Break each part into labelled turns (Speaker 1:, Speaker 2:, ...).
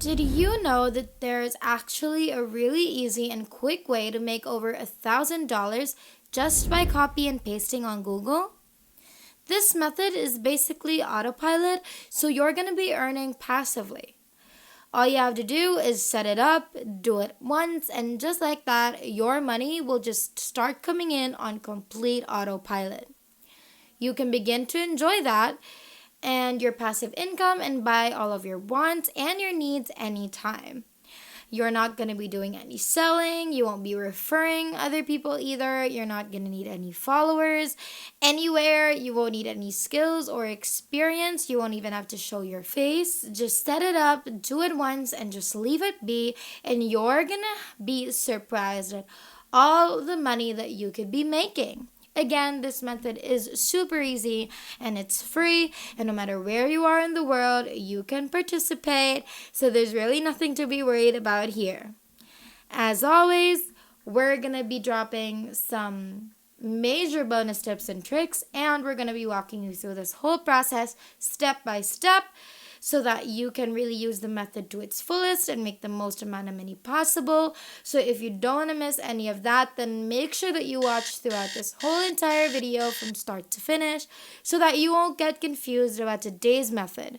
Speaker 1: Did you know that there's actually a really easy and quick way to make over $1,000 just by copy and pasting on Google? This method is basically autopilot, so you're going to be earning passively. All you have to do is set it up, do it once, and just like that, your money will just start coming in on complete autopilot. You can begin to enjoy that and your passive income and buy all of your wants and your needs anytime. You're not going to be doing any selling. You won't be referring other people either. You're not going to need any followers anywhere. You won't need any skills or experience. You won't even have to show your face. Just set it up, do it once, and just leave it be. And you're going to be surprised at all the money that you could be making. Again, this method is super easy and it's free, and no matter where you are in the world, you can participate, so there's really nothing to be worried about here. As always, we're going to be dropping some major bonus tips and tricks, and we're going to be walking you through this whole process step by step, so that you can really use the method to its fullest and make the most amount of money possible. So if you don't want to miss any of that, then make sure that you watch throughout this whole entire video from start to finish so that you won't get confused about today's method.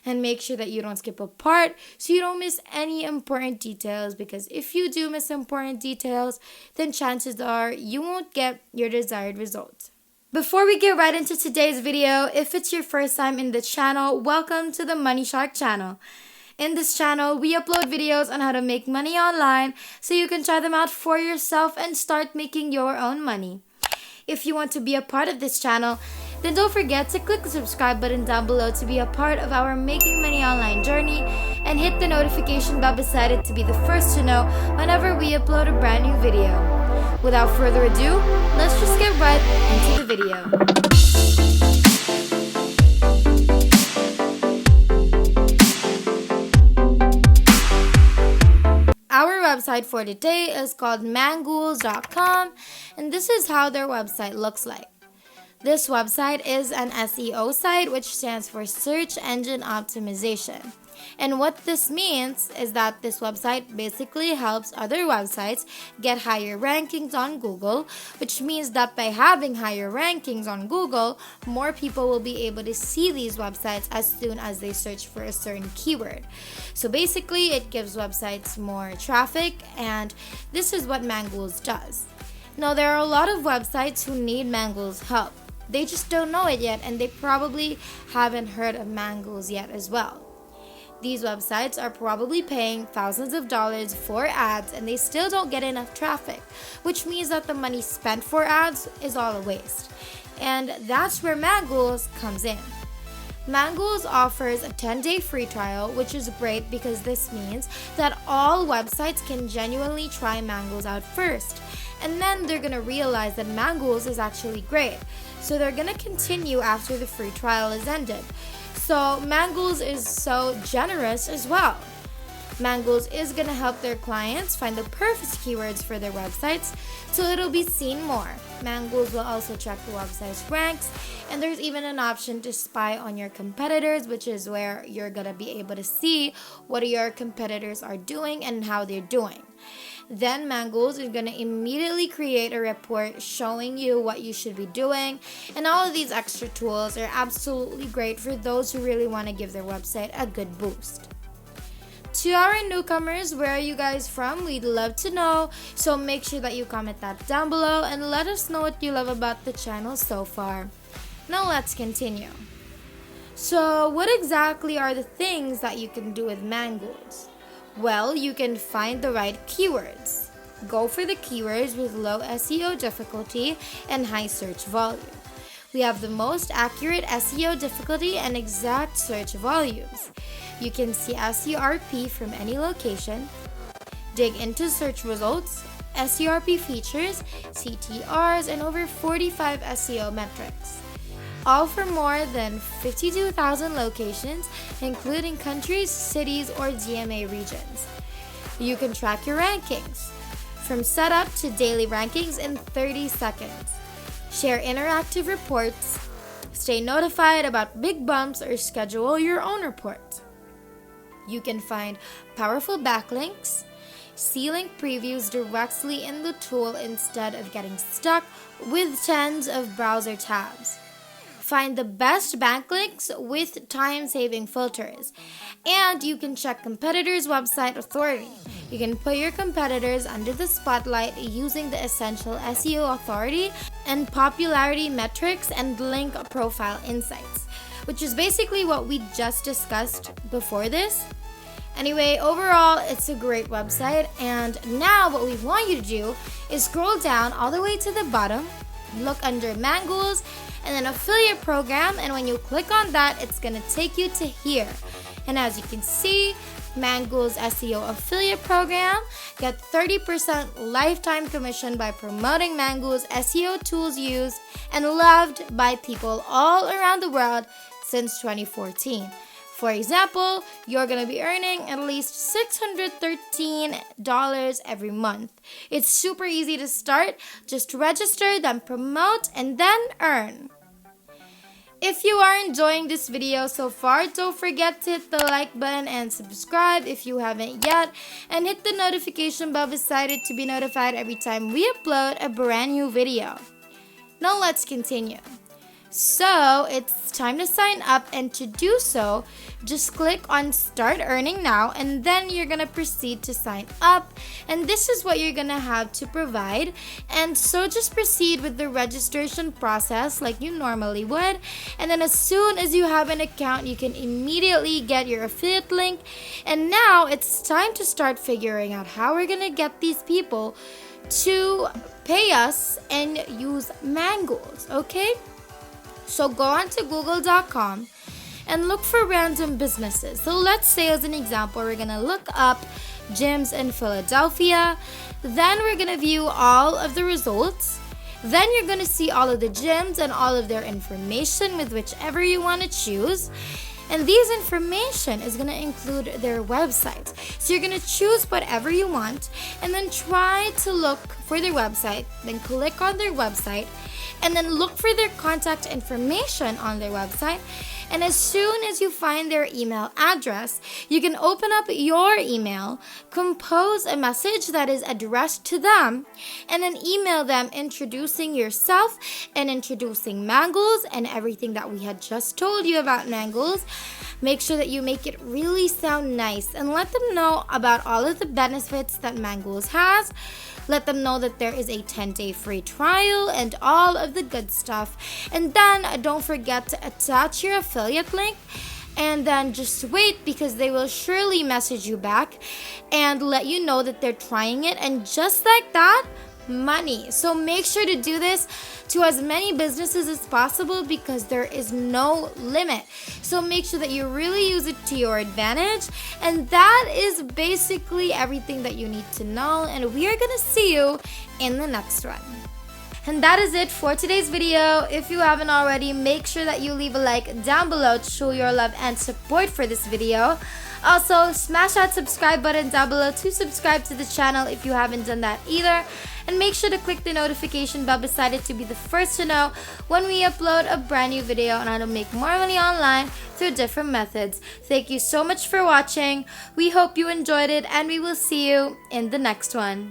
Speaker 1: And make sure that you don't skip a part so you don't miss any important details, because if you do miss important details, then chances are you won't get your desired results. Before we get right into today's video, if it's your first time in the channel, welcome to the Money Shark channel. In this channel, we upload videos on how to make money online so you can try them out for yourself and start making your own money. If you want to be a part of this channel, then don't forget to click the subscribe button down below to be a part of our Making Money Online journey, and hit the notification bell beside it to be the first to know whenever we upload a brand new video. Without further ado, let's just get right into the video. Our website for today is called Mangools.com, and this is how their website looks like. This website is an SEO site, which stands for Search Engine Optimization. And what this means is that this website basically helps other websites get higher rankings on Google, which means that by having higher rankings on Google, more people will be able to see these websites as soon as they search for a certain keyword. So basically, it gives websites more traffic, and this is what Mangools does. Now, there are a lot of websites who need Mangools' help. They just don't know it yet, and they probably haven't heard of Mangools yet as well. These websites are probably paying thousands of dollars for ads, and they still don't get enough traffic, which means that the money spent for ads is all a waste. And that's where Mangools comes in. Mangools offers a 10-day free trial, which is great because this means that all websites can genuinely try Mangools out first. And then they're going to realize that Mangools is actually great. So they're going to continue after the free trial is ended. So Mangools is so generous as well. Mangools is going to help their clients find the perfect keywords for their websites, so it'll be seen more. Mangools will also check the website's ranks, and there's even an option to spy on your competitors, which is where you're going to be able to see what your competitors are doing and how they're doing. Then Mangools is going to immediately create a report showing you what you should be doing, and all of these extra tools are absolutely great for those who really want to give their website a good boost. To our newcomers, where are you guys from? We'd love to know, so make sure that you comment that down below and let us know what you love about the channel so far. Now let's continue. So what exactly are the things that you can do with Mangools? Well, you can find the right keywords. Go for the keywords with low SEO difficulty and high search volume. We have the most accurate SEO difficulty and exact search volumes. You can see SERP from any location, dig into search results, SERP features, CTRs, and over 45 SEO metrics. All for more than 52,000 locations, including countries, cities, or DMA regions. You can track your rankings, from setup to daily rankings in 30 seconds. Share interactive reports, stay notified about big bumps, or schedule your own report. You can find powerful backlinks, see link previews directly in the tool instead of getting stuck with tens of browser tabs. Find the best backlinks with time-saving filters. And you can check competitors' website authority. You can put your competitors under the spotlight using the essential SEO authority and popularity metrics and link profile insights, which is basically what we just discussed before this. Anyway, overall, it's a great website. And now what we want you to do is scroll down all the way to the bottom, look under Mangools, and then affiliate program, and when you click on that, it's gonna take you to here. And as you can see, Mangools SEO affiliate program, get 30% lifetime commission by promoting Mangools SEO tools used and loved by people all around the world since 2014. For example, you're going to be earning at least $613 every month. It's super easy to start. Just register, then promote, and then earn. If you are enjoying this video so far, don't forget to hit the like button and subscribe if you haven't yet. And hit the notification bell beside it to be notified every time we upload a brand new video. Now let's continue. So it's time to sign up, and to do so, just click on start earning now, and then you're gonna proceed to sign up, and this is what you're gonna have to provide. And so just proceed with the registration process like you normally would, and then as soon as you have an account, you can immediately get your affiliate link. And now it's time to start figuring out how we're gonna get these people to pay us and use Mangools, okay? So go on to google.com and look for random businesses. So let's say, as an example, we're gonna look up gyms in Philadelphia. Then we're gonna view all of the results. Then you're gonna see all of the gyms and all of their information with whichever you wanna choose. And these information is gonna include their websites. So you're gonna choose whatever you want and then try to look for their website, then click on their website, and then look for their contact information on their website. And as soon as you find their email address, you can open up your email, compose a message that is addressed to them, and then email them introducing yourself and introducing Mangools and everything that we had just told you about Mangools. Make sure that you make it really sound nice and let them know about all of the benefits that Mangools has. Let them know that there is a 10-day free trial and all of the good stuff. And then don't forget to attach your affiliate link, and then just wait, because they will surely message you back and let you know that they're trying it. And just like that, money. So make sure to do this to as many businesses as possible, because there is no limit. So make sure that you really use it to your advantage. And that is basically everything that you need to know, and we are gonna see you in the next one. And that is it for today's video. If you haven't already, make sure that you leave a like down below to show your love and support for this video. Also, smash that subscribe button down below to subscribe to the channel if you haven't done that either. And make sure to click the notification bell beside it to be the first to know when we upload a brand new video on how to make more money online through different methods. Thank you so much for watching. We hope you enjoyed it, and we will see you in the next one.